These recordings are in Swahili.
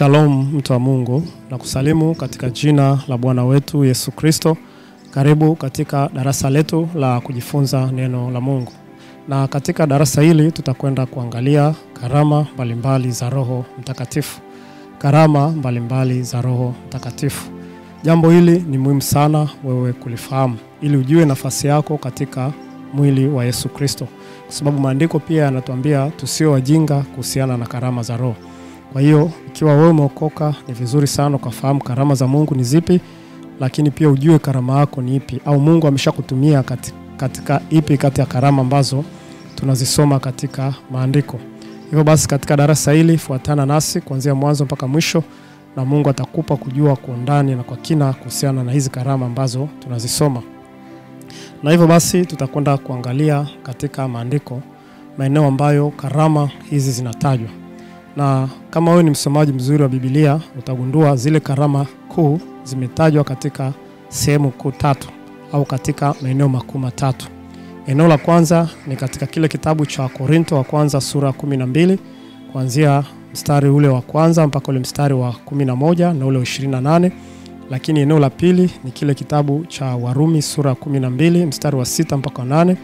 Shalom mtu wa Mungu, na kusalimu katika jina la Bwana wetu Yesu Kristo. Karibu katika darasa letu la kujifunza neno la Mungu. Na katika darasa hili tutakwenda kuangalia karama mbalimbali za Roho Mtakatifu. Karama mbalimbali za Roho Mtakatifu. Jambo hili ni muhimu sana wewe kulifahamu ili ujue nafasi yako katika mwili wa Yesu Kristo. Kwa sababu maandiko pia yanatuambia tusio wajinga kuhusiana na karama za Roho. Kwa hiyo ikiwa wewe umeokoka ni vizuri sana ukafahamu karama za Mungu ni zipi, lakini pia ujue karama yako ni ipi au Mungu ameshakutumia katika ipi kati ya karama ambazo tunazisoma katika maandiko. Hivyo basi katika darasa hili fuatana nasi kuanzia mwanzo mpaka mwisho, na Mungu atakupa kujua kwa undani na kwa kina kuhusiana na hizi karama ambazo tunazisoma. Na hivyo basi tutakwenda kuangalia katika maandiko maeneo ambayo karama hizi zinatajwa. Na kama wewe ni msomaji mzuri wa Biblia, utagundua zile karama kuu zimetajwa katika sehemu kuu tatu au katika maeneo makuu matatu. Eneo la kwanza ni katika kile kitabu cha Korinto wa kwanza sura 12 kuanzia mstari ule wa kwanza mpaka ule mstari wa 11 na ule wa 28. Lakini eneo la pili ni kile kitabu cha Warumi sura 12 mstari wa 6 mpaka 8.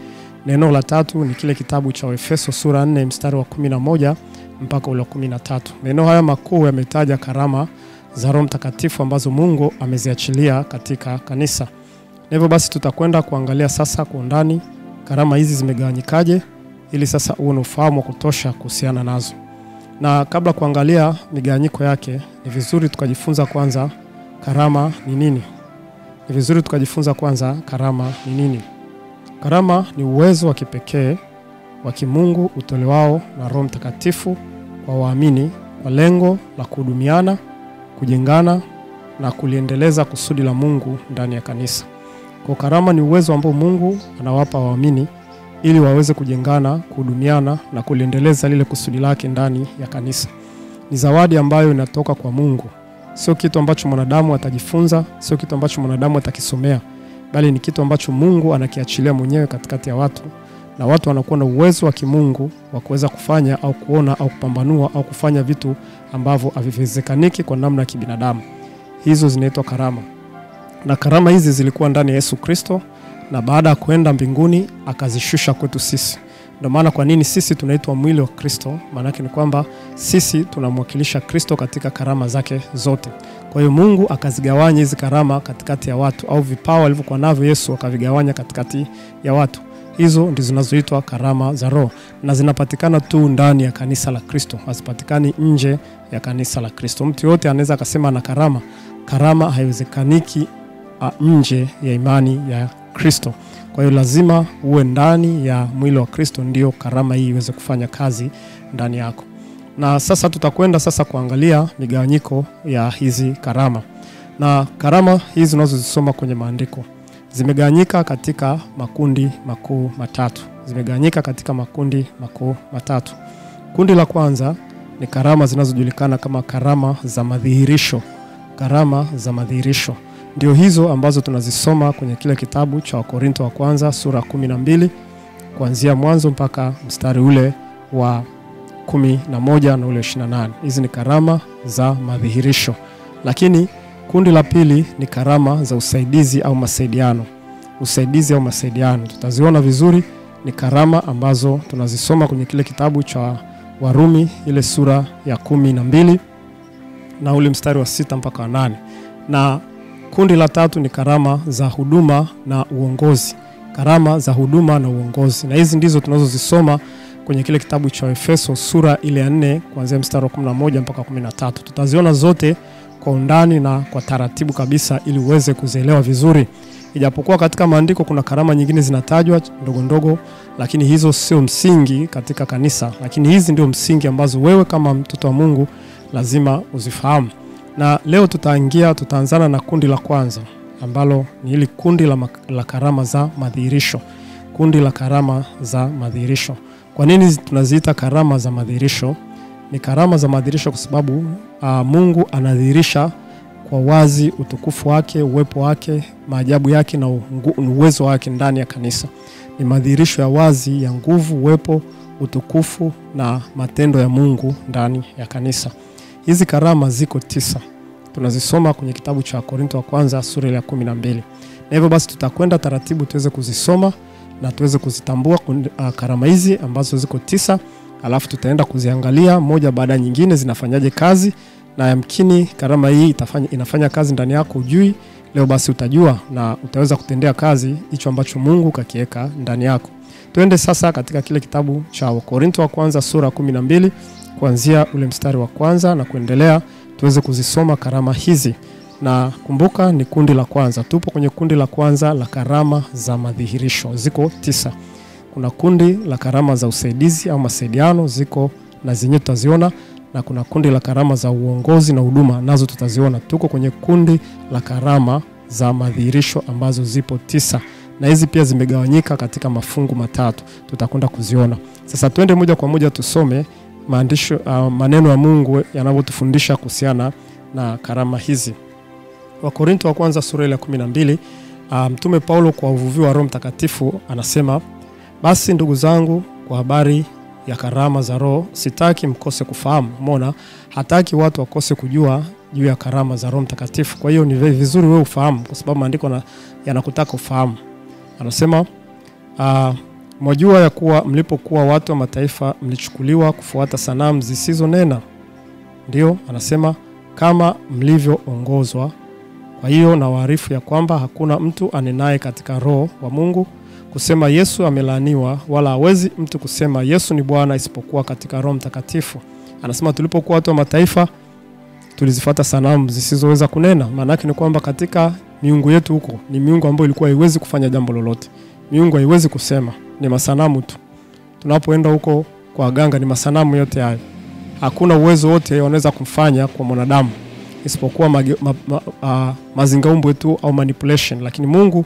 Na eneo la tatu ni kile kitabu cha Efeso sura 4 mstari wa 11 mpaka ule 13. Maeneo haya makuu yametaja karama za Roho Mtakatifu ambazo Mungu ameziachilia katika kanisa. Na hivyo basi tutakwenda kuangalia sasa kwa undani karama hizi zimegawanyikaje ili sasa uwe na ufahamu wa kutosha kuhusiana nazo. Na kabla kuangalia migawanyiko yake, ni vizuri tukajifunza kwanza karama ni nini. Karama ni nini? Karama ni uwezo wa kipekee wa kimungu utolewao na Roho Mtakatifu kwa waamini kwa lengo la kuhudumiana, kujengana na kuliendeleza kusudi la Mungu ndani ya kanisa. Kwa karama ni uwezo ambao Mungu anawapa waamini ili waweze kujengana, kuhudumiana na kuliendeleza lile kusudi lake ndani ya kanisa. Ni zawadi ambayo inatoka kwa Mungu. Sio kitu ambacho mwanadamu atajifunza, sio kitu ambacho mwanadamu atakisomea, bali ni kitu ambacho Mungu anakiachilia mwenyewe katikati ya watu, na watu wanakuwa na uwezo wa kimungu wa kuweza kufanya au kuona au kupambanua au kufanya vitu ambavyo haviwezekaniki kwa namna ya kibinadamu. Hizo zinaitwa karama. Na karama hizi zilikuwa ndani ya Yesu Kristo, na baada ya kwenda mbinguni akazishusha kwetu sisi. Ndio maana kwa nini sisi tunaitwa mwili wa Kristo? Maana yake ni kwamba sisi tunamwakilisha Kristo katika karama zake zote. Kwa hiyo Mungu akazigawanya hizi karama katikati ya watu, au vipawa alivyokuwa navyo Yesu akavigawanya katikati ya watu. Hizo ndizo zinazoitwa karama za Roho, na zinapatikana tu ndani ya kanisa la Kristo, hazipatikani nje ya kanisa la Kristo. Mtu yote anaweza akasema na karama. Karama haiwezekaniki nje ya imani ya Kristo. Kwa hiyo lazima uwe ndani ya mwili wa Kristo ndio karama hii iweze kufanya kazi ndani yako. Na sasa tutakwenda kuangalia migawanyiko ya hizi karama. Na karama hizi unazozisoma kwenye maandiko zimegawanyika katika makundi makuu matatu. Kundi la kwanza ni karama zinazojulikana kama karama za madhihirisho. Karama za madhihirisho ndio hizo ambazo tunazisoma kwenye kile kitabu cha Korinto wa kwanza sura 12 kuanzia mwanzo mpaka mstari ule wa 11 na ule 28. Hizi ni karama za madhihirisho. Lakini kundi la pili ni karama za usaidizi au masaidiano. Tutaziona vizuri, ni karama ambazo tunazisoma kwenye kile kitabu cha Warumi ile sura ya 12 na ule mstari wa 6 mpaka 8. Na kundi la tatu ni karama za huduma na uongozi. Na hizi ndizo tunazozisoma kwenye kile kitabu cha Efeso sura ile ya 4 kuanzia mstari wa 11 mpaka 13. Tutaziona zote kwa undani na kwa taratibu kabisa ili uweze kuzielewa vizuri. Ijapokuwa katika maandiko kuna karama nyingine zinatajwa ndogo ndogo, lakini hizo sio msingi katika kanisa. Lakini hizi ndio msingi ambazo wewe kama mtoto wa Mungu lazima uzifahamu. Na leo tutaanzana na kundi la kwanza ambalo ni hili kundi la karama za madhihirisho. Kwa nini tunaziita karama za madhihirisho? Ni karama za madhihirisho kwa sababu Mungu anadhihirisha kwa wazi utukufu wake, uwepo wake, maajabu yake na uwezo wake ndani ya kanisa. Ni madhihirisho ya wazi ya nguvu, uwepo, utukufu na matendo ya Mungu ndani ya kanisa. Hizi karama ziko 9. Tunazisoma kwenye kitabu cha Korinto wa kwanza sura ya 12. Na hivyo basi tutakwenda taratibu tuweze kuzisoma na tuweze kuzitambua karama hizi ambazo ziko 9, alafu tutaenda kuziangalia moja baada nyingine zinafanyaje kazi, na yamkini karama hii inafanya kazi ndani yako ujui. Leo basi utajua na utaweza kutendea kazi hicho ambacho Mungu kakiweka ndani yako. Tuende sasa katika kile kitabu cha Korinto wa kwanza sura 12 kuanzia ule mstari wa kwanza na kuendelea, tuweze kuzisoma karama hizi. Na kumbuka ni kundi la kwanza. Tupo kwenye kundi la kwanza la karama za madhihirisho. Ziko 9. Kuna kundi la karama za usaidizi au masaidiano, ziko na zenyewe tutaziona, na kuna kundi la karama za uongozi na huduma, nazo tutaziona. Tuko kwenye kundi la karama za madhihirisho ambazo zipo 9. Na hizi pia zimegawanyika katika mafungu matatu. Tutakwenda kuziona. Sasa twende moja kwa moja tusome maandisho maneno ya Mungu yanavyotufundisha kuhusiana na karama hizi. Wakorintho wa kwanza sura ya 12, Mtume Paulo kwa uvuvio wa Roho Mtakatifu anasema, basi ndugu zangu, kwa habari ya karama za Roho sitaki mkose kufahamu. Umeona, hataki watu wakose kujua juu ya karama za Roho Mtakatifu. Kwa hiyo ni vizuri wewe ufahamu, kwa sababu maandiko yanakutaka ufahamu. Anasema, mwajua ya kuwa mlipokuwa watu wa mataifa mlichukuliwa kufuata sanamu zisizonena. Ndio, anasema kama mlivyoongozwa. Kwa hiyo na waarifu ya kwamba hakuna mtu anenaye katika Roho wa Mungu kusema Yesu amelaaniwa, wala hawezi mtu kusema Yesu ni Bwana isipokuwa katika Roho Mtakatifu. Anasema tulipokuwa watu wa mataifa tulizifuata sanamu zisizoweza kunena. Maana yake ni kwamba katika miungu yetu huko ni miungu ambayo ilikuwa haiwezi kufanya jambo lolote. Miungu haiwezi kusema, ni masanamu tu. Tunapoenda huko kwa waganga ni masanamu yote hayo. Hakuna uwezo wote wanaweza kumfanya kwa mwanadamu isipokuwa mazingaumbo tu au manipulation. Lakini Mungu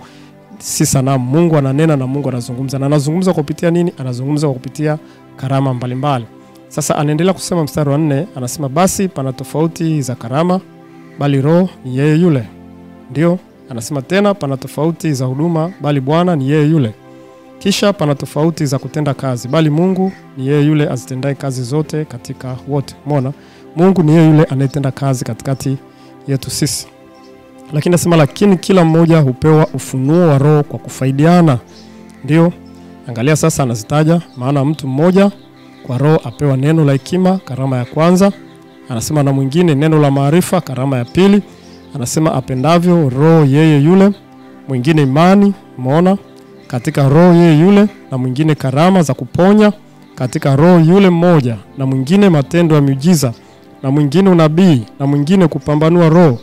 si sanamu. Mungu ananena na Mungu anazungumza. Na anazungumza kupitia nini? Anazungumza kupitia karama mbalimbali. Sasa anaendelea kusema mstari wa 4, anasema basi pana tofauti za karama, bali Roho ni yeye yule. Ndio, anasema tena pana tofauti za huduma, bali Bwana ni yeye yule. Kisha pana tofauti za kutenda kazi, bali Mungu ni yeye yule azitendaye kazi zote katika wote. Umeona? Mungu ni yeye yule anayetenda kazi katikati yetu sisi. Lakini nasema lakini kila mmoja hupewa ufunuo wa Roho kwa kufaidiana. Ndio, angalia sasa anazitaja, maana mtu mmoja kwa Roho apewa neno la hekima, karama ya kwanza. Anasema na mwingine neno la maarifa, karama ya pili. Anasema apendavyo Roho yeye yule. Mwingine imani, umeona, katika Roho yeye yule. Na mwingine karama za kuponya katika Roho yule mmoja. Na mwingine matendo ya miujiza. Na mwingine unabii. Na mwingine kupambanua roho.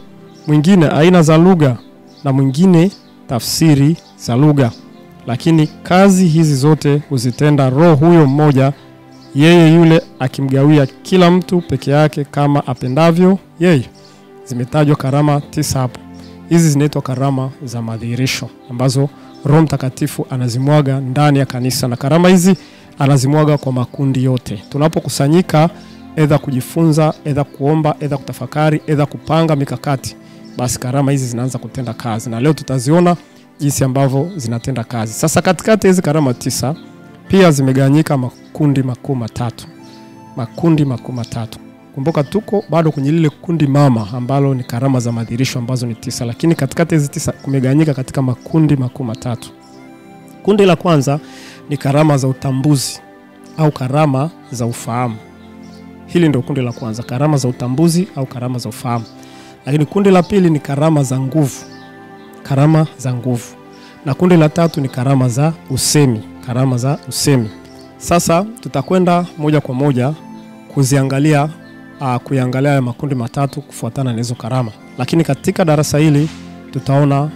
Mwingine aina za lugha. Na mwingine tafsiri za lugha. Lakini kazi hizi zote huzitenda Roho huyo mmoja, yeye yule akimgawia kila mtu peke yake kama apendavyo yeye. Zimetajwa karama 9 hapo. Hizi zinaitwa karama za madhihirisho ambazo Roho Mtakatifu anazimwaga ndani ya kanisa, na karama hizi anazimwaga kwa makundi yote. Tunapokusanyika aidha kujifunza, aidha kuomba, aidha kutafakari, aidha kupanga mikakati, basi karama hizi zinaanza kutenda kazi. Na leo tutaziona jinsi ambavyo zinatenda kazi. Sasa katikati hizi karama 9 pia zimegawanyika makundi makuu matatu. Makundi makuu matatu. Kumbuka tuko bado kwenye lile kundi mama ambalo ni karama za madhihirisho ambazo ni 9, lakini katikati hizi 9 kumegawanyika katika makundi makuu matatu. Kundi la kwanza ni karama za utambuzi au karama za ufahamu. Hili ndio kundi la kwanza, karama za utambuzi au karama za ufahamu. Lakini kundi la pili ni karama za nguvu. Karama za nguvu. Na kundi la tatu ni karama za usemi, karama za usemi. Sasa tutakwenda moja kwa moja kuziangalia kuangalia ya makundi matatu kufuatana na hizo karama. Lakini katika darasa hili tutaona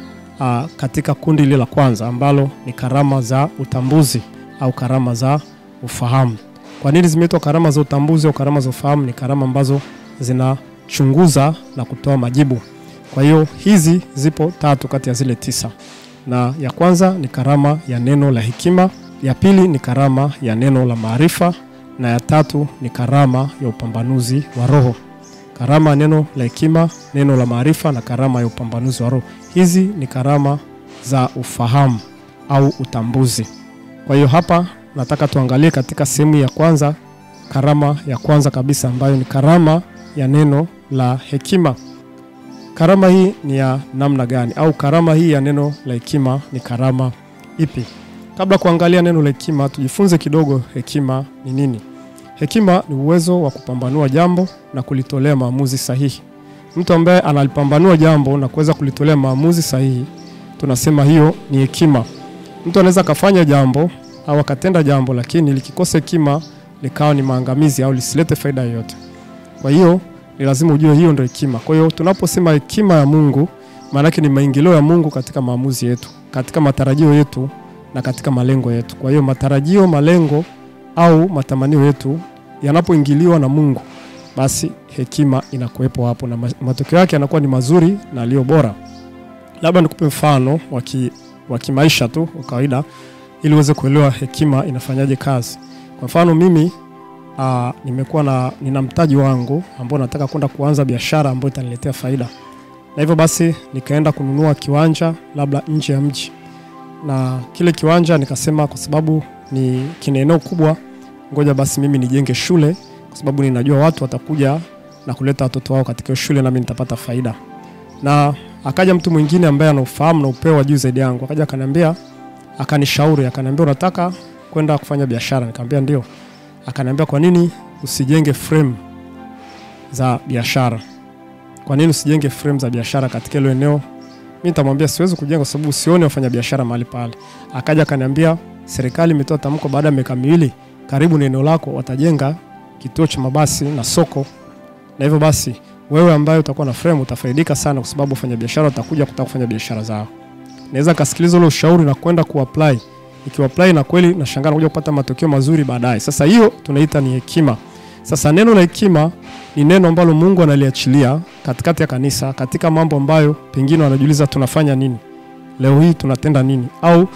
katika kundi hili la kwanza ambalo ni karama za utambuzi au karama za ufahamu. Kwa nini zimeitwa karama za utambuzi au karama za ufahamu? Ni karama ambazo zinachunguza na kutoa majibu. Kwa hiyo hizi zipo 3 kati ya zile 9. Na ya kwanza ni karama ya neno la hekima, ya pili ni karama ya neno la maarifa, na ya tatu ni karama ya upambanuzi wa roho. Karama ya neno la hekima, neno la maarifa na karama ya upambanuzi wa roho. Hizi ni karama za ufahamu au utambuzi. Kwa hiyo hapa nataka tuangalie katika sehemu ya kwanza, karama ya kwanza kabisa ambayo ni karama ya neno la hekima. Karama hii ni ya namna gani, au karama hii ya neno la hekima ni karama ipi? Kabla kuangalia neno la hekima, tujifunze kidogo hekima ni nini. Hekima ni uwezo wa kupambanua jambo na kulitolea maamuzi sahihi. Mtu ambaye analipambanua jambo na kuweza kulitolea maamuzi sahihi, tunasema hiyo ni hekima. Mtu anaweza kafanya jambo au akatenda jambo, lakini likikosa hekima likawa ni maangamizi au lisilete faida yoyote. Kwa hiyo ni lazima ujue hiyo ndio hekima. Kwa hiyo tunaposema hekima ya Mungu, maana yake ni maingilio ya Mungu katika maamuzi yetu, katika matarajio yetu na katika malengo yetu. Kwa hiyo matarajio, malengo au matamanio yetu yanapoingiliwa na Mungu, basi hekima inakuwepo hapo na matokeo yake yanakuwa ni mazuri na yaliyo bora. Labda nikupe mfano wa kimaisha tu wa kawaida ili uweze kuelewa hekima inafanyaje kazi. Kwa mfano mimi nina mtaji wangu ambao nataka kwenda kuanza biashara ambayo itaniletea faida. Na hivyo basi nikaenda kununua kiwanja labda nje ya mji. Na kile kiwanja nikasema kwa sababu ni kina eneo kubwa, ngoja basi mimi nijenge shule kwa sababu ninajua watu watakuja na kuleta watoto wao katika shule na mimi nitapata faida. Na akaja mtu mwingine ambaye anafahamu na upeo wa juu zaidi yangu, akaja akaniambia, akanishauri, akaniambia unataka kwenda kufanya biashara? Nikamwambia ndio. Akaniambia kwa nini usijenge frame za biashara? Kwa nini usijenge frame za biashara katika ile eneo? Mimi nitamwambia siwezi kujenga kwa sababu sioni wafanya biashara mahali pale. Akaja akaniambia serikali imetoa tamko baada ya miaka 2 karibu na eneo lako watajenga kituo cha mabasi na soko. Na hivyo basi wewe ambaye utakuwa na frame utafaidika sana kwa sababu wafanya biashara watakuja kutaka kufanya biashara zao. Naweza kasikiliza ule ushauri na kwenda kuapply. Nikiapply na kweli nashangaa nakuja kupata matokeo mazuri baadaye. Sasa hiyo tunaita ni hekima. Sasa neno la hekima ni neno ambalo Mungu analiachilia katikati ya kanisa katika mambo ambayo pengine wanajiuliza tunafanya nini? Leo hii tunatenda nini? Au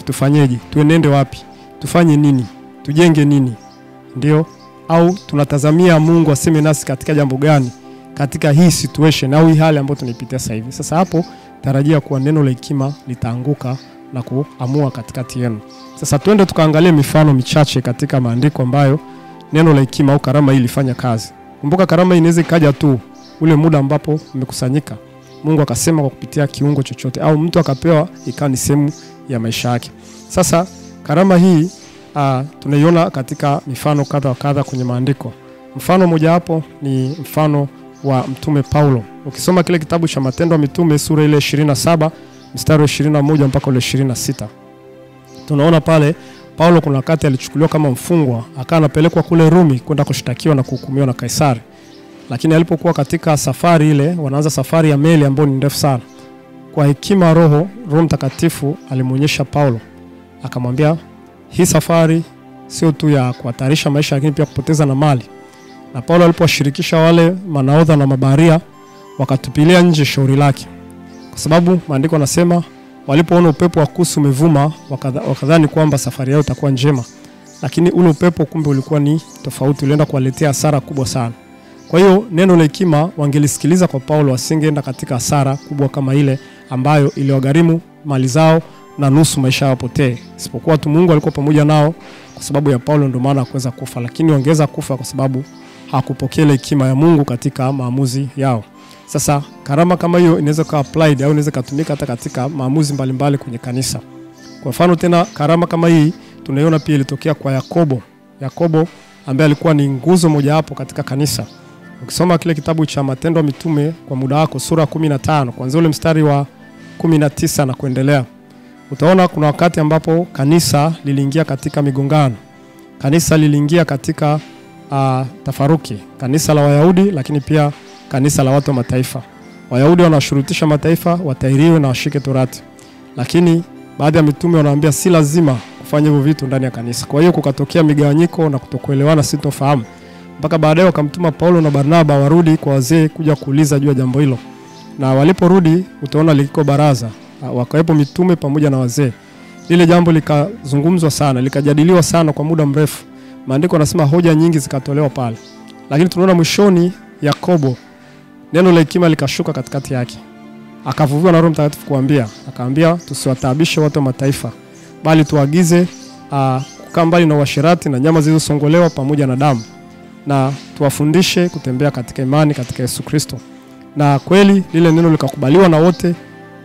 tufanyeje? Tuenende wapi? Tufanye nini? Tujenge nini? Ndio? Au tunatazamia Mungu aseme nasi katika jambo gani katika hii situation au hii hali ambayo tunaipitia sasa hivi. Sasa hapo tarajia kuwa neno la hekima litaanguka na kuamua katikati yenu. Sasa twende tukaangalie mifano michache katika maandiko ambayo neno la hekima au karama hii ilifanya kazi. Kumbuka karama hii inaweza kaja tu ule muda ambapo mmekusanyika. Mungu akasema kwa kupitia kiungo chochote au mtu akapewa ikawa ni sehemu ya maisha yake. Sasa karama hii tunaiona katika mifano kadha wa kadha kwenye maandiko. Mfano moja hapo ni mfano wa mtume Paulo. Ukisoma kile kitabu cha Matendo ya Mitume sura ile 27 mstari wa 21 mpaka ule 26. Tunaona pale Paulo kuna wakati alichukuliwa kama mfungwa, akawa anapelekwa kule Rumi kwenda kushtakiwa na kuhukumiwa na Kaisari. Lakini alipokuwa katika safari ile, wanaanza safari ya meli ambayo ni ndefu sana. Kwa hekima Roho Mtakatifu alimuonyesha Paulo. Akamwambia hii safari sio tu ya kuhatarisha maisha lakini pia kupoteza na mali. Na Paulo alipowashirikisha wale manahodha na mabaharia wakatupilia nje shauri lake. Kwa sababu maandiko yanasema walipoona upepo wa kusi umevuma wakadhani kwamba safari yao itakuwa njema. Lakini ule upepo kumbe ulikuwa ni tofauti, ulienda kuwaletea hasara kubwa sana. Kwa hiyo neno la hekima wangelisikiliza kwa Paulo, wasingeenda katika hasara kubwa kama ile ambayo iliwagharimu mali zao na nusu maisha yao potee. Isipokuwa tu Mungu alikuwa pamoja nao kwa sababu ya Paulo, ndio maana hakuweza kufa, lakini wangeweza kufa kwa sababu hakupokea hekima ya Mungu katika maamuzi yao. Sasa karama kama hiyo inaweza kuwa applied au inaweza kutumika hata katika maamuzi mbalimbali kwenye kanisa. Kwa mfano tena karama kama hii tunaiona pia ilitokea kwa Yakobo. Yakobo ambaye alikuwa ni nguzo moja hapo katika kanisa. Ukisoma kile kitabu cha Matendo ya Mitume kwa muda wako sura 15 kuanzia ule mstari wa 19 na kuendelea, utaona kuna wakati ambapo kanisa liliingia katika migongano. Kanisa liliingia katika tafaruki. Kanisa la Wayahudi lakini pia kanisa la watu wa mataifa. Wayahudi wanashurutisha mataifa watahiriwe na washike Torati. Lakini baadhi ya mitume wanawaambia si lazima kufanya hivyo vitu ndani ya kanisa. Kwa hiyo kukatokea migawanyiko na kutokuelewana, sitofahamu. Mpaka baadaye wakamtuma Paulo na Barnaba warudi kwa wazee kuja kuuliza juu ya jambo hilo. Na waliporudi utaona liko baraza, wakawepo mitume pamoja na wazee. Lile jambo likazungumzwa sana, likajadiliwa sana kwa muda mrefu. Maandiko yanasema hoja nyingi zikatolewa pale. Lakini tunaona mwishoni Yakobo neno la hekima likashuka katikati yake. Akavuviwa na Roho Mtakatifu kuambia, akaambia tusiwataabishe watu wa mataifa, bali tuagize kukaa mbali na uasherati na nyama zilizosongolewa pamoja na damu. na tuwafundishe kutembea katika imani katika Yesu Kristo. Na kweli lile neno likakubaliwa na wote,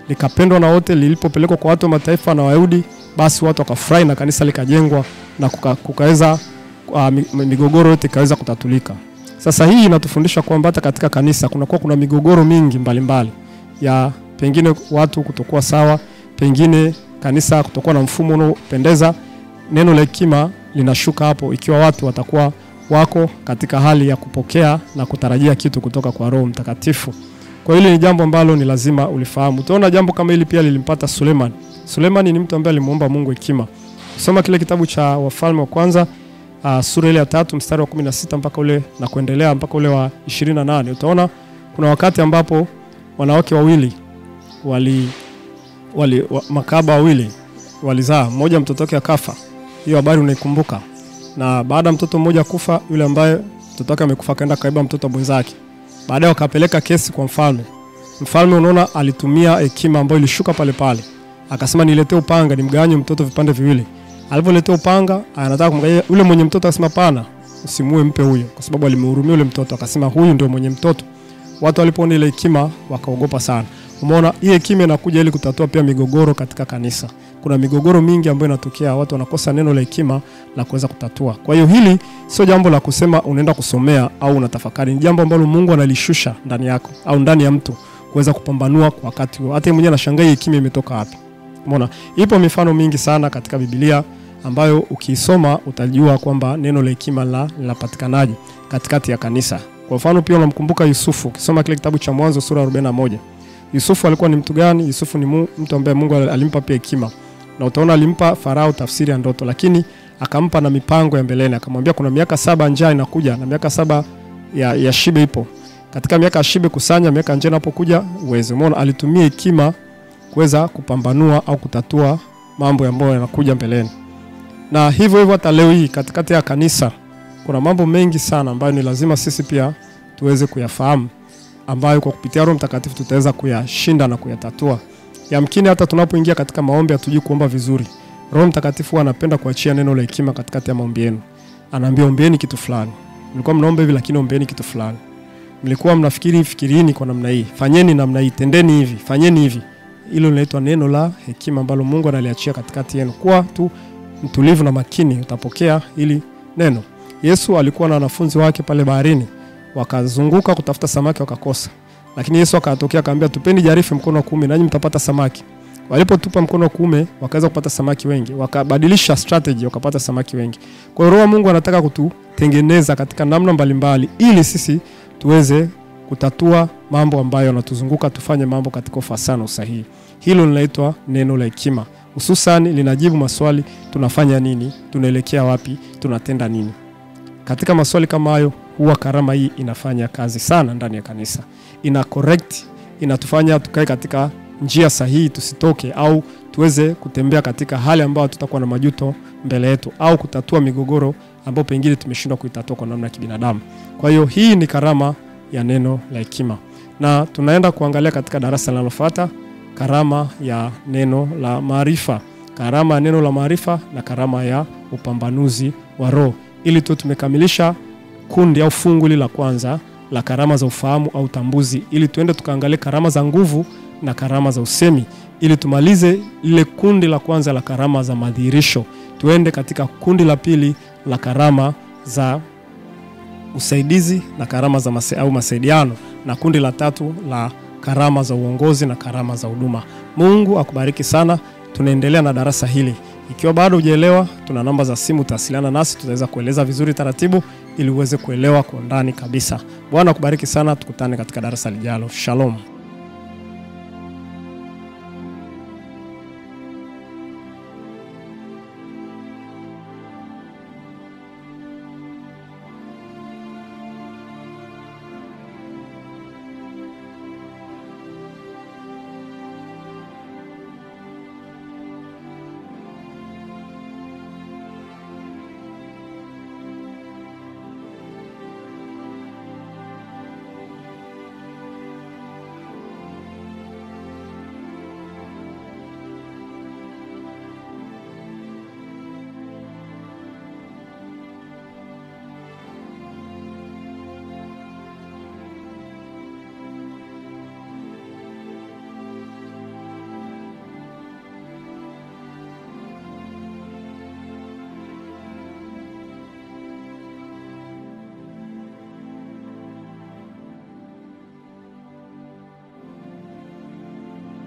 likapendwa na wote, lilipopelekwa kwa watu wa mataifa na Wayahudi, basi watu wakafurahi na kanisa likajengwa na kukaweza migogoro yote ikaweza kutatulika. Sasa hii inatufundisha kwamba hata katika kanisa kuna migogoro mingi mbalimbali ya pengine watu kutokuwa sawa, pengine kanisa kutokuwa na mfumo unaopendeza. Neno la hekima linashuka hapo ikiwa watu watakuwa wako katika hali ya kupokea na kutarajia kitu kutoka kwa Roho Mtakatifu. Kwa hili ni jambo ambalo ni lazima ulifahamu. Utaona jambo kama hili pia lilimpata Suleiman. Suleiman ni mtu ambaye alimuomba Mungu hekima. Soma kile kitabu cha Wafalme wa kwanza sura ile ya 3 mstari wa 16 mpaka ule na kuendelea mpaka ule wa 28. Utaona kuna wakati ambapo wanawake wawili makahaba wawili walizaa, mmoja mtoto wake akafa. Hiyo habari unaikumbuka. Na baada mtoto mmoja kufa, yule ambaye mtoto wake amekufa kaenda kaiba mtoto mwenzake. Baadaye wakapeleka kesi kwa mfalme. Mfalme unaona alitumia hekima ambayo ilishuka pale pale. Akasema niletee upanga nimgawanye mtoto vipande viwili. Alipoletea upanga, anataka kumgawia yule mwenye mtoto, akasema pana, usimue, mpe huyo, kwa sababu alimhurumia yule mtoto. Akasema huyu ndio mwenye mtoto. Watu walipoona ile hekima wakaogopa sana. Umeona hii hekima inakuja ili kutatua pia migogoro katika kanisa. Kuna migogoro mingi ambayo inatokea, watu wanakosa neno la hekima la kuweza kutatua. Kwa hiyo hili sio jambo la kusema unaenda kusomea au unatafakari. Ni jambo ambalo Mungu analishusha ndani yako au ndani ya mtu kuweza kupambanua kwa wakati huo. Hata mwenyewe anashangaa hekima imetoka wapi. Umeona? Ipo mifano mingi sana katika Biblia ambayo ukisoma utajua kwamba neno la hekima linapatikanaje katikati ya kanisa. Kwa mfano pia unamkumbuka Yusufu. Ukisoma kile kitabu cha Mwanzo sura 41. Yusufu alikuwa ni mtu gani? Yusufu ni mtu ambaye Mungu alimpa pia hekima. Na utaona alimpa Farao tafsiri ya ndoto, lakini akampa na mipango ya mbeleni. Akamwambia kuna miaka 7 njaa inakuja na miaka 7 ya shibe ipo. Katika miaka ya shibe kusanya, miaka njaa inapokuja uweze. Umeona, alitumia hekima kuweza kupambanua au kutatua mambo ambayo yanakuja mbeleni. Na hivyo hata leo hii katikati ya kanisa kuna mambo mengi sana ambayo ni lazima sisi pia tuweze kuyafahamu, ambayo kwa kupitia Roho Mtakatifu tutaweza kuyashinda na kuyatatua. Yamkini hata tunapoingia katika maombi hatujui kuomba vizuri. Roho Mtakatifu anapenda kuachia neno la hekima katikati ya maombi yenu. Anaambia ombeeni kitu fulani. Mlikuwa mnaomba hivi lakini ombeeni kitu fulani. Mlikuwa mnafikirini kwa namna hii, fanyeni namna hii, tendeni hivi, fanyeni hivi. Hilo linaitwa neno la hekima ambalo Mungu analiachia katikati yenu. Kwa tu mtulivu na makini utapokea hili neno. Yesu alikuwa na wanafunzi wake pale baharini, wakazunguka kutafuta samaki wakakosa. Lakini Yesu akatokea akamwambia tupeni jarife mkono wa kuume nanyi mtapata samaki. Walipotupa mkono wa kuume wakaweza kupata samaki wengi, wakabadilisha strategy wakapata samaki wengi. Kwa hiyo Roho Mungu anataka kututengeneza katika namna mbalimbali ili sisi tuweze kutatua mambo ambayo yanatuzunguka, tufanye mambo katika ufasaha na usahihi. Hilo linaitwa neno la hekima. Hususan linajibu maswali, tunafanya nini, tunaelekea wapi, tunatenda nini. Katika maswali kama hayo huwa karama hii inafanya kazi sana ndani ya kanisa. Ina correct, inatufanya tukae katika njia sahihi, tusitoke au tuweze kutembea katika hali ambayo tutakuwa na majuto mbele yetu au kutatua migogoro ambayo pengine tumeshindwa kuitatua kwa namna ya kibinadamu. Kwa hiyo hii ni karama ya neno la hekima. Na tunaenda kuangalia katika darasa linalofuata karama ya neno la maarifa. Karama ya neno la maarifa na karama ya upambanuzi wa roho. Ili tu tumekamilisha kundi au fungu la kwanza la karama za ufahamu au utambuzi, ili tuende tukaangalie karama za nguvu na karama za usemi, ili tumalize ile kundi la kwanza la karama za madhihirisho. Tuende katika kundi la pili la karama za usaidizi na karama za masaidiano, na kundi la tatu la karama za uongozi na karama za huduma. Mungu akubariki sana. Tunaendelea na darasa hili. Ikiwa bado hujaelewa, tuna namba za simu, utawasiliana nasi, tutaweza kueleza vizuri taratibu ili uweze kuelewa kwa ndani kabisa. Bwana akubariki sana, tukutane katika darasa lijalo. Shalom.